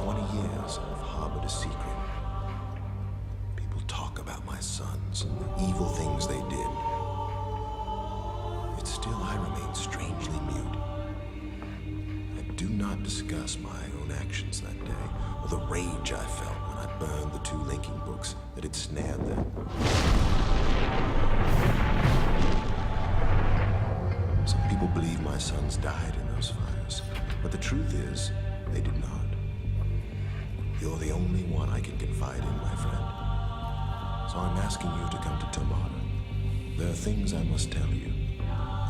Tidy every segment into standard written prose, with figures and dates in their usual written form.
20 years, I've harbored a secret. People talk about my sons and the evil things they did. Yet still I remain strangely mute. I do not discuss my own actions that day, or the rage I felt when I burned the 2 linking books that had snared them. Some people believe my sons died in those fires, but the truth is, they did not. You're the only one I can confide in, my friend. So I'm asking you to come to Tomorrow. There are things I must tell you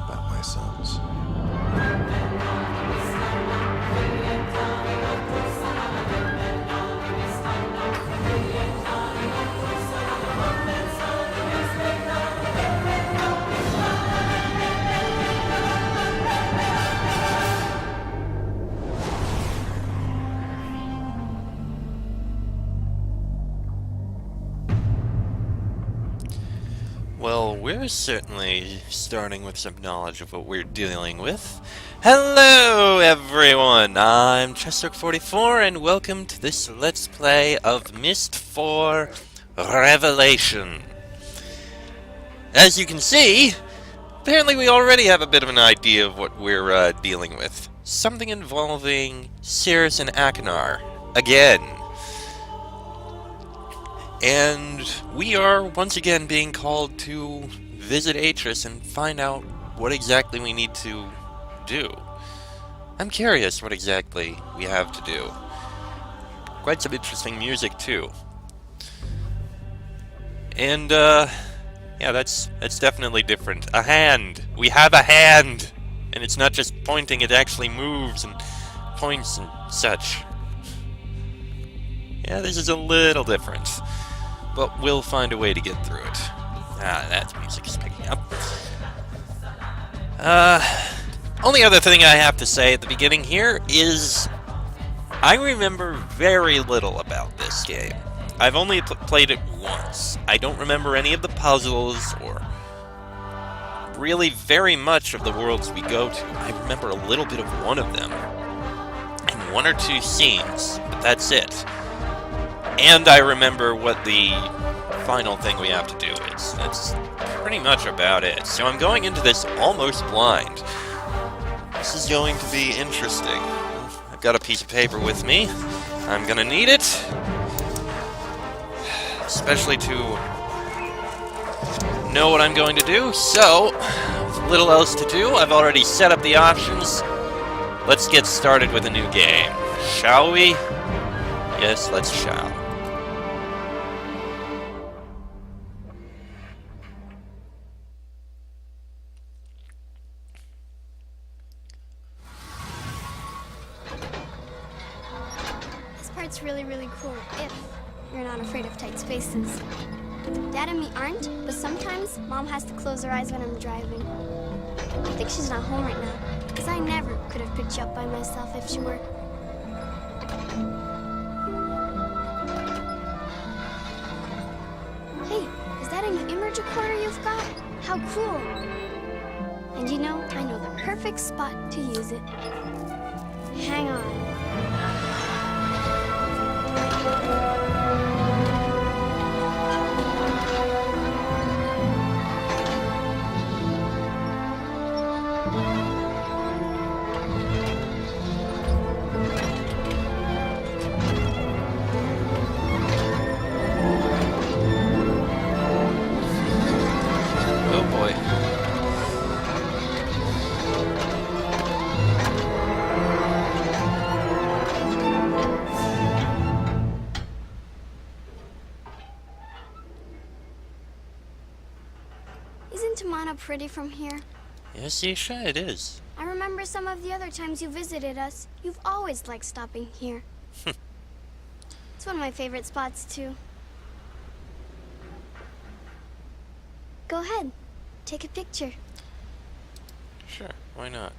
about my sons. Well, we're certainly starting with some knowledge of what we're dealing with. Hello, everyone! I'm Chestrock44, and welcome to this Let's Play of Myst 4 Revelation. As you can see, apparently we already have a bit of an idea of what we're dealing with. Something involving Cirrus and Akinar. Again. And we are once again being called to visit Atris and find out what exactly we need to do. I'm curious what exactly we have to do. Quite some interesting music too. And yeah, that's definitely different. A hand! We have a hand! And it's not just pointing, it actually moves and points and such. Yeah, this is a little different. But we'll find a way to get through it. Ah, that music's picking up. Only other thing I have to say at the beginning here is I remember very little about this game. I've only played it once. I don't remember any of the puzzles or really very much of the worlds we go to. I remember a little bit of one of them and 1 or 2 scenes, but that's it. And I remember what the final thing we have to do is. That's pretty much about it. So I'm going into this almost blind. This is going to be interesting. I've got a piece of paper with me. I'm gonna need it. Especially to know what I'm going to do. So, with little else to do, I've already set up the options. Let's get started with a new game. Shall we? Yes, let's shall. It's really cool if you're not afraid of tight spaces. Dad and me aren't, but sometimes Mom has to close her eyes when I'm driving. I think she's not home right now, because I never could have picked you up by myself if she were. Hey, is that a new image recorder you've got? How cool! And you know, I know the perfect spot to use it. Hang on. Pretty from here. Yes, Isha, it is. I remember some of the other times you visited us. You've always liked stopping here. It's one of my favorite spots, too. Go ahead. Take a picture. Sure, why not?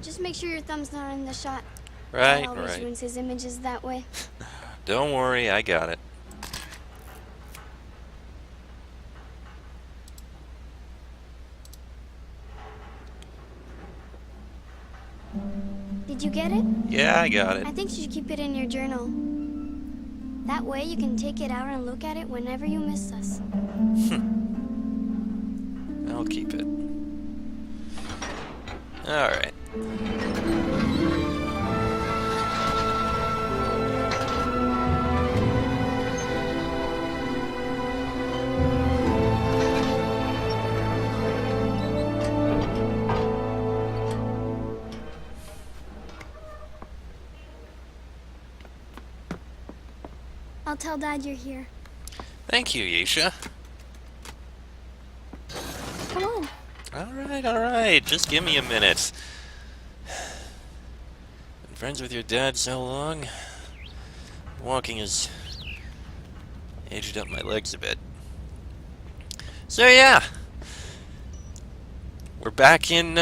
Just make sure your thumb's not in the shot. Right, Dad always ruins his images that way. Don't worry, I got it. get it? Yeah, I got it. I think you should keep it in your journal. That way you can take it out and look at it whenever you miss us. I'll keep it. Alright. I'll tell Dad you're here. Thank you, Yesha. Come on. Alright. Just give me a minute. Been friends with your dad so long. Walking has aged up my legs a bit. So yeah. We're back in,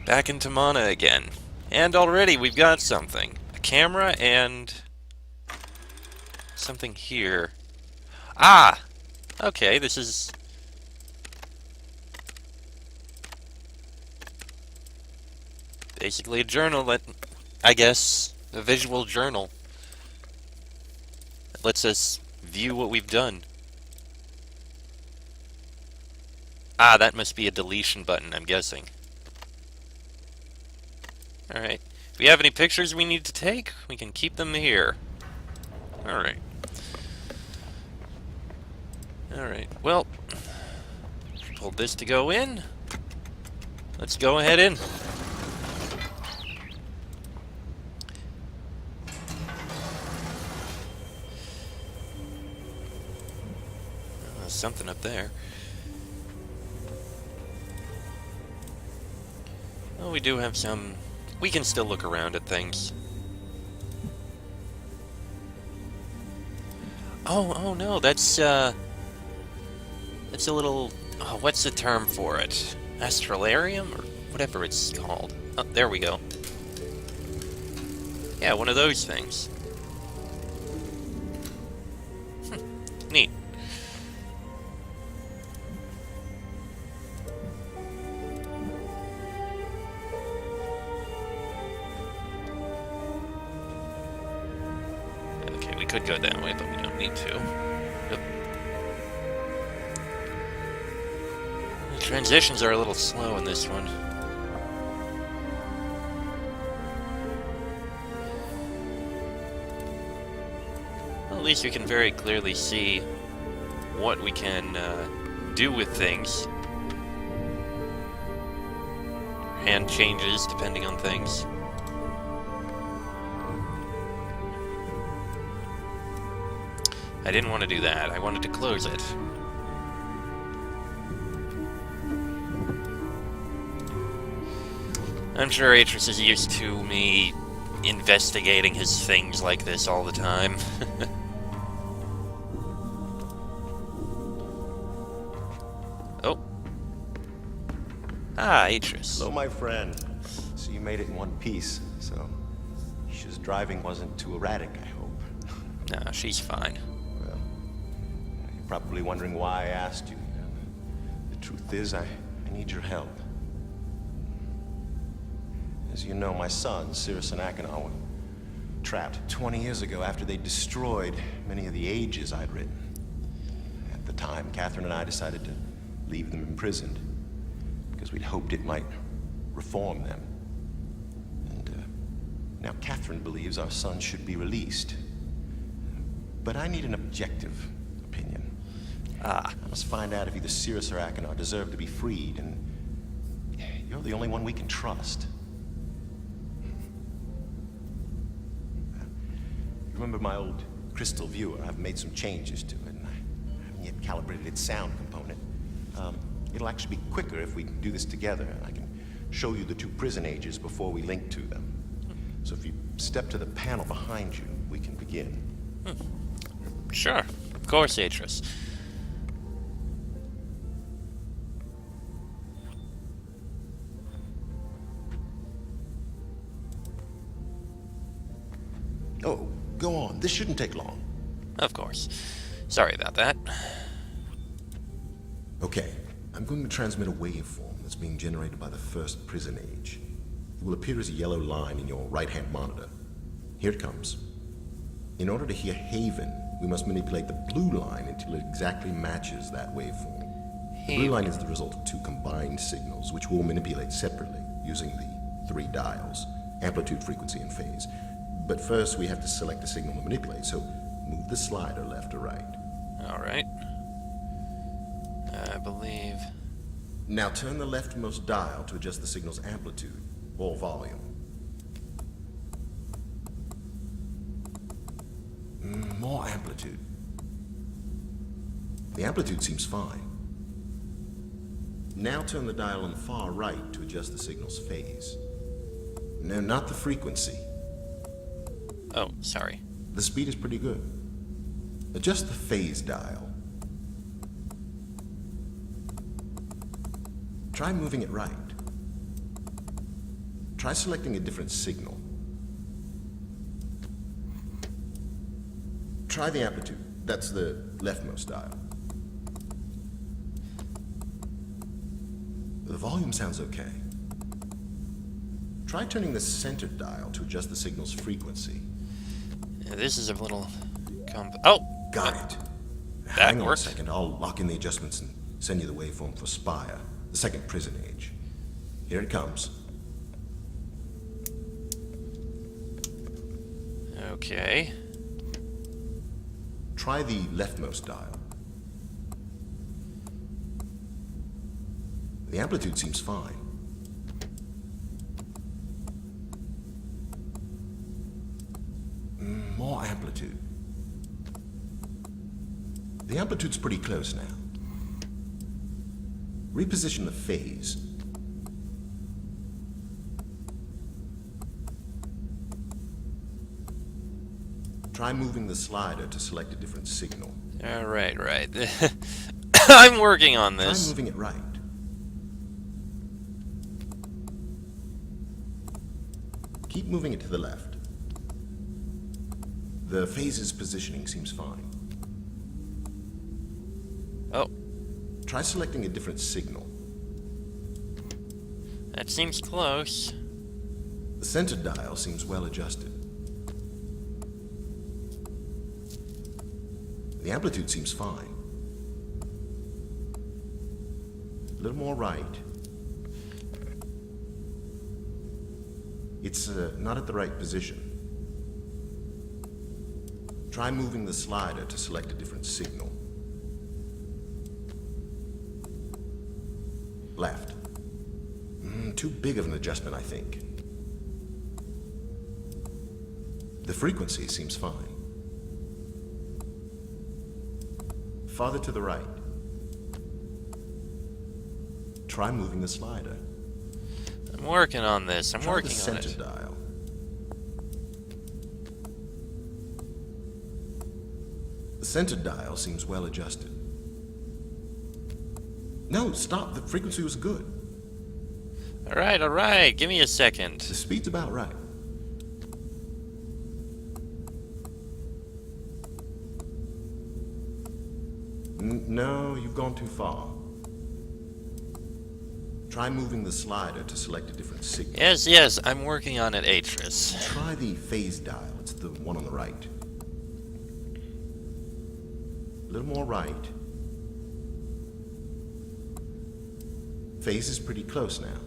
back in Tamana again. And already we've got something. A camera and something here. Ah! Okay, this is... basically a journal that... I guess, a visual journal. That lets us view what we've done. Ah, that must be a deletion button, I'm guessing. Alright. If we have any pictures we need to take, we can keep them here. Alright. Alright, well, told this to go in. Let's go ahead in. Something up there. Well, we do have some... We can still look around at things. Oh no, that's a little... Oh, what's the term for it? Astralarium? Or whatever it's called. Oh, there we go. Yeah, one of those things. Neat. Okay, we could go that way, but we don't need to. Yep. The transitions are a little slow in this one. Well, at least we can very clearly see what we can do with things. Hand changes depending on things. I didn't want to do that. I wanted to close it. I'm sure Atris is used to me investigating his things like this all the time. Oh. Ah, Atris. Hello, my friend. So you made it in one piece, so Isha's driving wasn't too erratic, I hope. Nah, she's fine. Well, you're probably wondering why I asked you. The truth is, I need your help. As you know, my sons, Cirrus and Achenar, were trapped 20 years ago after they destroyed many of the ages I'd written. At the time, Catherine and I decided to leave them imprisoned because we'd hoped it might reform them. And now Catherine believes our sons should be released. But I need an objective opinion. I must find out if either Cirrus or Achenar deserve to be freed, and you're the only one we can trust. Remember my old crystal viewer? I've made some changes to it, and I haven't yet calibrated its sound component. It'll actually be quicker if we do this together, and I can show you the two prison ages before we link to them. So if you step to the panel behind you, we can begin. Sure. Of course, Atris. Oh, go on. This shouldn't take long. Of course. Sorry about that. Okay. I'm going to transmit a waveform that's being generated by the first prison age. It will appear as a yellow line in your right-hand monitor. Here it comes. In order to hear Haven, we must manipulate the blue line until it exactly matches that waveform. The blue line is the result of two combined signals, which we'll manipulate separately using the 3 dials, amplitude, frequency, and phase. But first, we have to select a signal to manipulate, so move the slider left or right. All right. I believe... Now turn the leftmost dial to adjust the signal's amplitude or volume. More amplitude. The amplitude seems fine. Now turn the dial on the far right to adjust the signal's phase. No, not the frequency. Oh, sorry. The speed is pretty good. Adjust the phase dial. Try moving it right. Try selecting a different signal. Try the amplitude. That's the leftmost dial. The volume sounds okay. Try turning the center dial to adjust the signal's frequency. Yeah, this is a little... Oh! Got it. That Hang on worked. a second. I'll lock in the adjustments and send you the waveform for Spire, the second prison age. Here it comes. Okay. Try the leftmost dial. The amplitude seems fine. More amplitude. The amplitude's pretty close now. Reposition the phase. Try moving the slider to select a different signal. All right, right. I'm working on Try this. moving it right. Keep moving it to the left. The phase's positioning seems fine. Oh, Try selecting a different signal. that seems close. The center dial seems well adjusted. The amplitude seems fine. A little more right. It's not at the right position. Try moving the slider to select a different signal. Left. Too big of an adjustment, I think. The frequency seems fine. Farther to the right. Try moving the slider. I'm working on this. I'm Try working the on center it. dial. The center dial seems well adjusted. No, stop. The frequency was good. All right. Give me a second. The speed's about right. No, you've gone too far. Try moving the slider to select a different signal. Yes, I'm working on it, Atris. Try the phase dial. It's the one on the right. A little more right. Phase is pretty close now.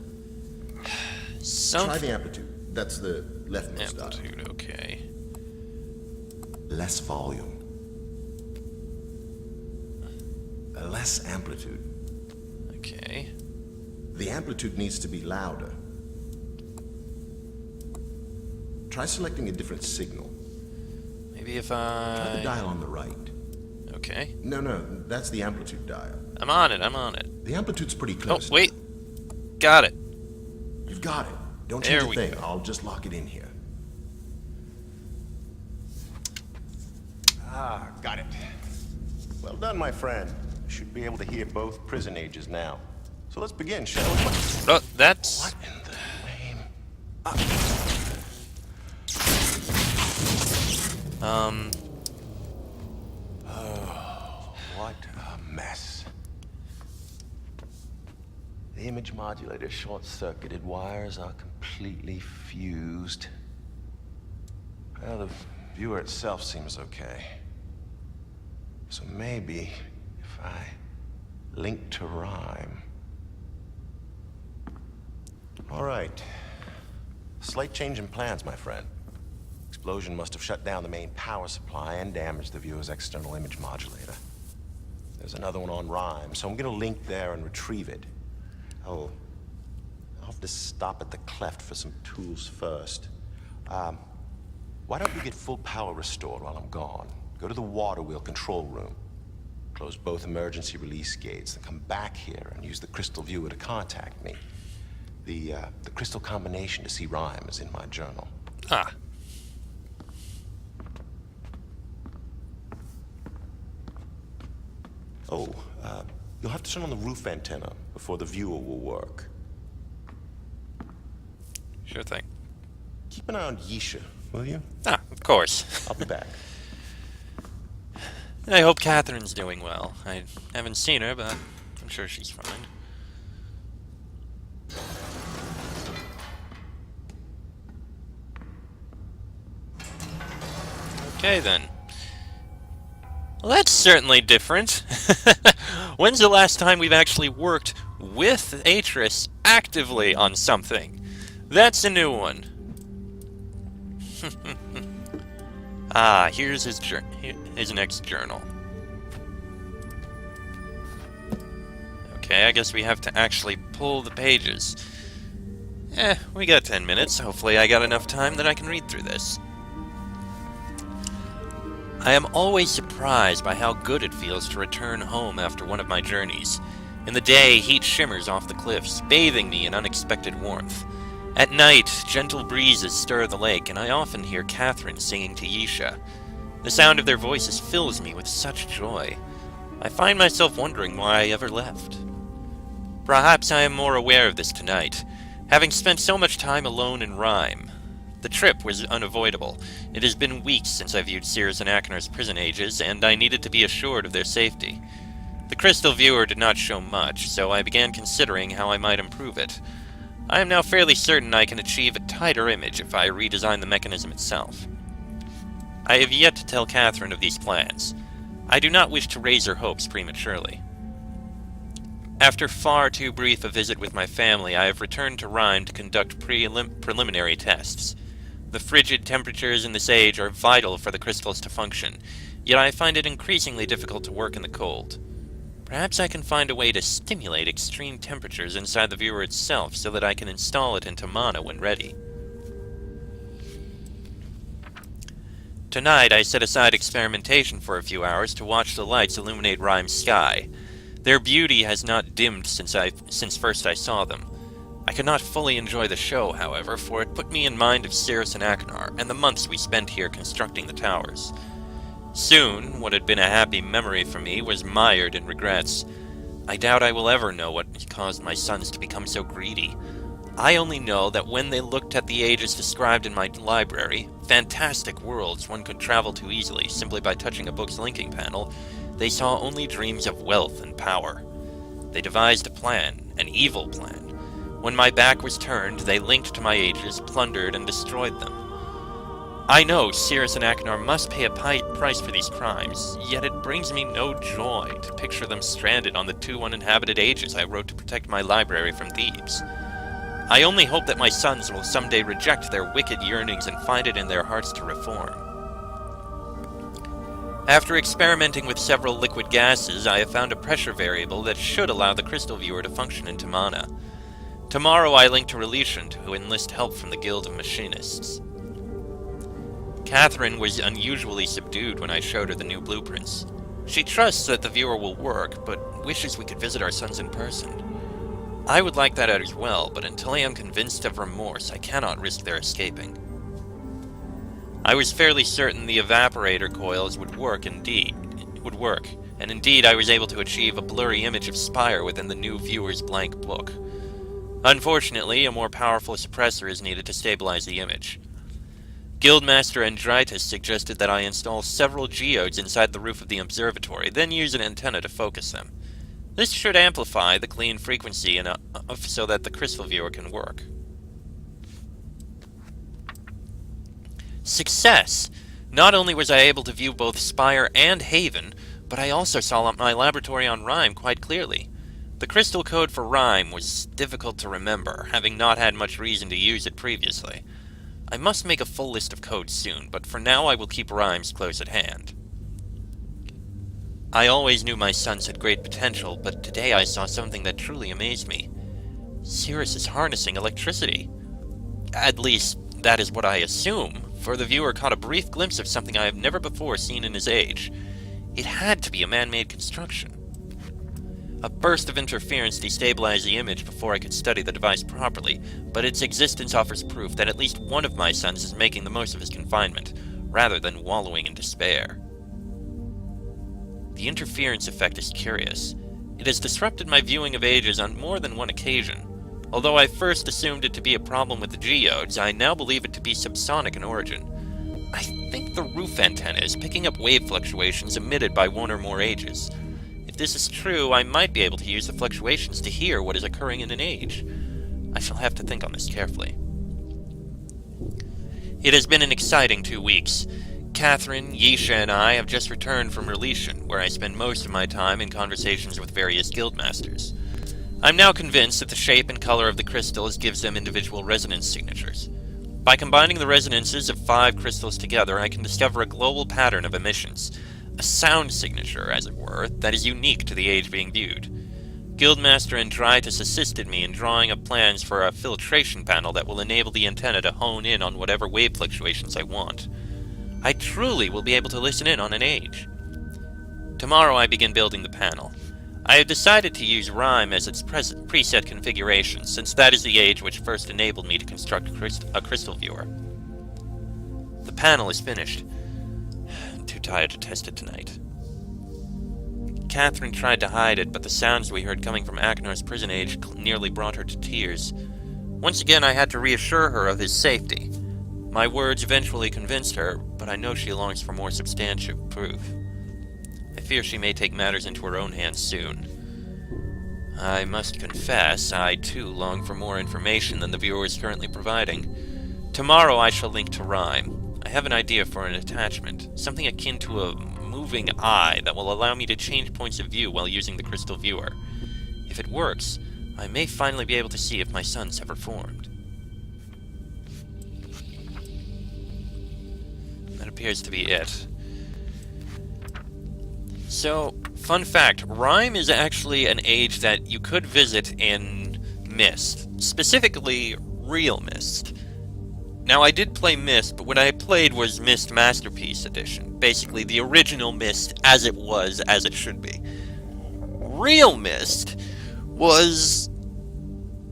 Try the amplitude. That's the leftmost dial. amplitude, okay. Less volume. Less amplitude. Okay. The amplitude needs to be louder. Try selecting a different signal. Maybe if Try the I... dial on the right. Okay. No, that's the amplitude dial. I'm on it. The amplitude's pretty Oh, close. wait. Got it. You've got it. Don't There change a we thing. go. I'll just lock it in here. Ah, got it. Well done, my friend. Should be able to hear both prison ages now. So let's begin, shall we? Oh, that's... What in the name? What a mess. The image modulator short-circuited. Wires are completely fused. Well, the viewer itself seems okay. So maybe if I link to Rhyme. All right. Slight change in plans, my friend. Explosion must have shut down the main power supply and damaged the viewer's external image modulator. There's another one on Rhyme, so I'm gonna link there and retrieve it. Oh, I'll have to stop at the cleft for some tools first. Why don't you get full power restored while I'm gone? Go to the water wheel control room. Close both emergency release gates, then come back here and use the crystal viewer to contact me. The crystal combination to see Rhyme is in my journal. Ah. Oh, you'll have to turn on the roof antenna before the viewer will work. Sure thing. Keep an eye on Yisha, will you? Ah, of course. I'll be back. And I hope Catherine's doing well. I haven't seen her, but I'm sure she's fine. Okay, then. Well, that's certainly different. When's the last time we've actually worked with Atris actively on something? That's a new one. Ah, here's his next journal. Okay, I guess we have to actually pull the pages. We got 10 minutes. Hopefully I got enough time that I can read through this. I am always surprised by how good it feels to return home after one of my journeys. In the day, heat shimmers off the cliffs, bathing me in unexpected warmth. At night, gentle breezes stir the lake, and I often hear Catherine singing to Yisha. The sound of their voices fills me with such joy. I find myself wondering why I ever left. Perhaps I am more aware of this tonight, having spent so much time alone in Rhyme. The trip was unavoidable. It has been weeks since I viewed Cirrus and Aknar's prison ages, and I needed to be assured of their safety. The crystal viewer did not show much, so I began considering how I might improve it. I am now fairly certain I can achieve a tighter image if I redesign the mechanism itself. I have yet to tell Catherine of these plans. I do not wish to raise her hopes prematurely. After far too brief a visit with my family, I have returned to Rhyme to conduct preliminary tests. The frigid temperatures in this age are vital for the crystals to function, yet I find it increasingly difficult to work in the cold. Perhaps I can find a way to stimulate extreme temperatures inside the viewer itself so that I can install it into Mana when ready. Tonight I set aside experimentation for a few hours to watch the lights illuminate Rhyme's sky. Their beauty has not dimmed since first I saw them. I could not fully enjoy the show, however, for it put me in mind of Cirrus and Aknar, and the months we spent here constructing the towers. Soon, what had been a happy memory for me was mired in regrets. I doubt I will ever know what caused my sons to become so greedy. I only know that when they looked at the ages described in my library, fantastic worlds one could travel to easily simply by touching a book's linking panel, they saw only dreams of wealth and power. They devised a plan, an evil plan. When my back was turned, they linked to my ages, plundered, and destroyed them. I know Cirrus and Aknar must pay a price for these crimes, yet it brings me no joy to picture them stranded on the 2 uninhabited ages I wrote to protect my library from Thebes. I only hope that my sons will someday reject their wicked yearnings and find it in their hearts to reform. After experimenting with several liquid gases, I have found a pressure variable that should allow the crystal viewer to function into Mana. Tomorrow I link to Relation to enlist help from the Guild of Machinists. Catherine was unusually subdued when I showed her the new blueprints. She trusts that the viewer will work, but wishes we could visit our sons in person. I would like that as well, but until I am convinced of remorse, I cannot risk their escaping. I was fairly certain the evaporator coils would work, and indeed I was able to achieve a blurry image of Spire within the new viewer's blank book. Unfortunately, a more powerful suppressor is needed to stabilize the image. Guildmaster Andritus suggested that I install several geodes inside the roof of the observatory, then use an antenna to focus them. This should amplify the clean frequency so that the crystal viewer can work. Success! Not only was I able to view both Spire and Haven, but I also saw my laboratory on Rhyme quite clearly. The crystal code for Rhyme was difficult to remember, having not had much reason to use it previously. I must make a full list of codes soon, but for now I will keep Rhymes close at hand. I always knew my sons had great potential, but today I saw something that truly amazed me. Cirrus is harnessing electricity. At least, that is what I assume, for the viewer caught a brief glimpse of something I have never before seen in his age. It had to be a man-made construction. A burst of interference destabilized the image before I could study the device properly, but its existence offers proof that at least one of my sons is making the most of his confinement, rather than wallowing in despair. The interference effect is curious. It has disrupted my viewing of ages on more than one occasion. Although I first assumed it to be a problem with the geodes, I now believe it to be subsonic in origin. I think the roof antenna is picking up wave fluctuations emitted by one or more ages. If this is true, I might be able to use the fluctuations to hear what is occurring in an age. I shall have to think on this carefully. It has been an exciting 2 weeks. Catherine, Yisha, and I have just returned from Relation, where I spend most of my time in conversations with various guildmasters. I'm now convinced that the shape and color of the crystals gives them individual resonance signatures. By combining the resonances of 5 crystals together, I can discover a global pattern of emissions, a sound signature, as it were, that is unique to the age being viewed. Guildmaster Andritus assisted me in drawing up plans for a filtration panel that will enable the antenna to hone in on whatever wave fluctuations I want. I truly will be able to listen in on an age. Tomorrow I begin building the panel. I have decided to use Rhyme as its preset configuration, since that is the age which first enabled me to construct a crystal viewer. The panel is finished. I'm too tired to test it tonight. Catherine tried to hide it, but the sounds we heard coming from Aknar's prison age nearly brought her to tears. Once again I had to reassure her of his safety. My words eventually convinced her, but I know she longs for more substantial proof. I fear she may take matters into her own hands soon. I must confess, I too long for more information than the viewer is currently providing. Tomorrow I shall link to Rhyme. I have an idea for an attachment, something akin to a moving eye that will allow me to change points of view while using the crystal viewer. If it works, I may finally be able to see if my sons have reformed. That appears to be it. So, fun fact, Rhyme is actually an age that you could visit in Myst. Specifically, real Myst. Now, I did play Myst, but what I played was Myst Masterpiece Edition. Basically, the original Myst as it was, as it should be. Real Myst was...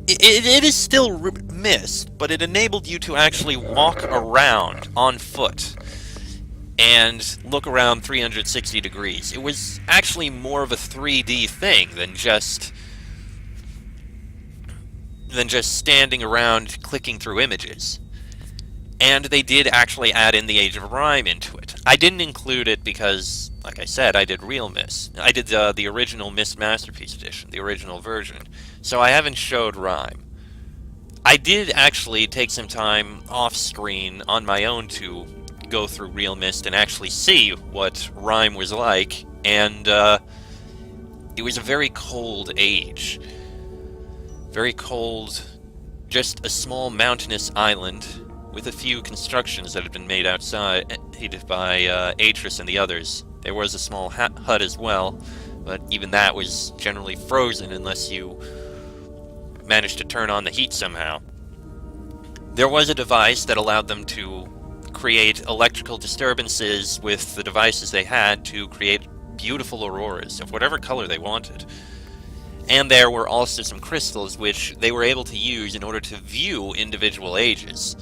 It is still Myst, but it enabled you to actually walk around on foot and look around 360 degrees. It was actually more of a 3D thing than just standing around clicking through images. And they did actually add in the Age of Rhyme into it. I didn't include it because, like I said, I did real Myst. I did the original Myst Masterpiece Edition, the original version. So I haven't showed Rhyme. I did actually take some time off-screen on my own to go through real Myst and actually see what Rhyme was like, and it was a very cold age. Very cold, just a small mountainous island with a few constructions that had been made outside by Atris and the others. There was a small hut as well, but even that was generally frozen unless you managed to turn on the heat somehow. There was a device that allowed them to create electrical disturbances with the devices they had to create beautiful auroras of whatever color they wanted. And there were also some crystals which they were able to use in order to view individual ages.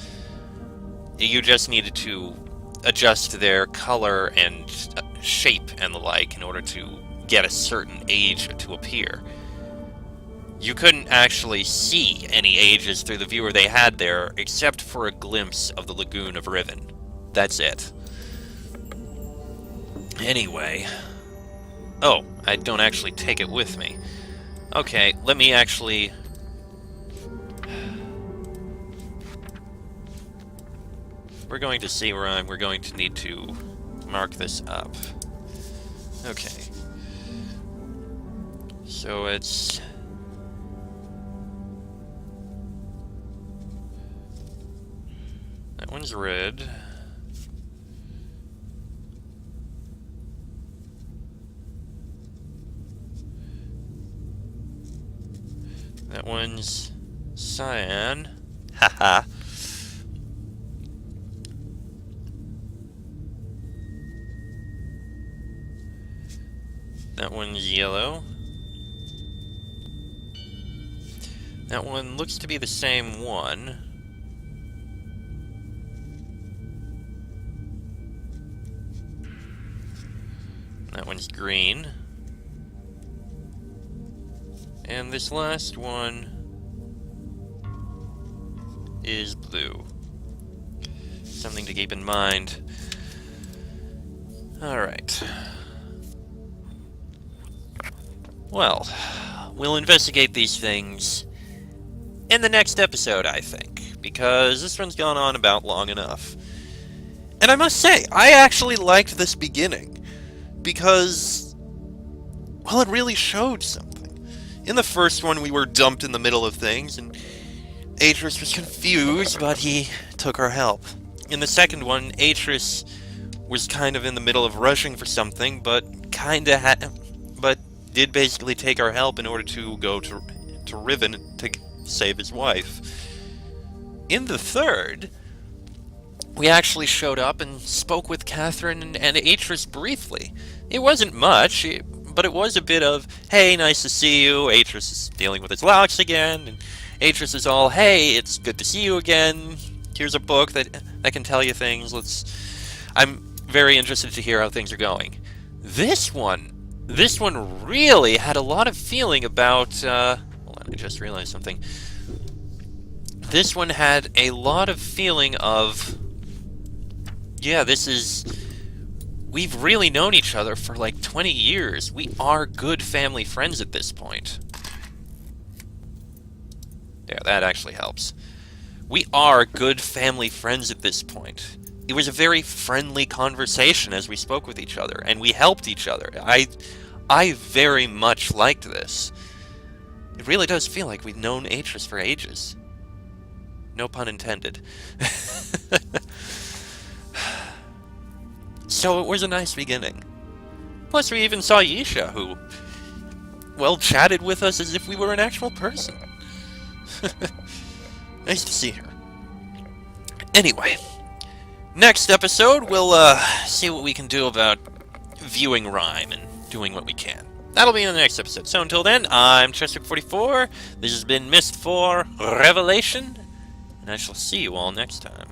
You just needed to adjust their color and shape and the like in order to get a certain age to appear. You couldn't actually see any ages through the viewer they had there, except for a glimpse of the Lagoon of Riven. That's it. Anyway, Oh, I don't actually take it with me. Okay, let me actually... We're going to see where we're going to need to mark this up. Okay. So it's... That one's red. That one's cyan. Haha. That one's yellow. That one looks to be the same one. That one's green. And this last one is blue. Something to keep in mind. Alright. Well, we'll investigate these things in the next episode, I think, because this one's gone on about long enough. And I must say, I actually liked this beginning, because, well, it really showed something. In the first one, we were dumped in the middle of things, and Atris was confused, but he took our help. In the second one, Atris was kind of in the middle of rushing for something, but did basically take our help in order to go to Riven to save his wife. In the third, we actually showed up and spoke with Catherine and Atris briefly. It wasn't much, but it was a bit of, hey, nice to see you. Atris is dealing with his locks again, and Atris is all, hey, it's good to see you again. Here's a book that can tell you things. I'm very interested to hear how things are going. This one really had a lot of feeling about, hold on, I just realized something. This one had a lot of feeling of, yeah, we've really known each other for like 20 years. We are good family friends at this point. Yeah, that actually helps. We are good family friends at this point. It was a very friendly conversation as we spoke with each other, and we helped each other. I very much liked this. It really does feel like we've known Atris for ages. No pun intended. So it was a nice beginning. Plus we even saw Yisha, who, well, chatted with us as if we were an actual person. Nice to see her. Anyway, next episode we'll see what we can do about viewing Rhyme and doing what we can. That'll be in the next episode. So until then, I'm Chester44. This has been Myst 4 Revelation, and I shall see you all next time.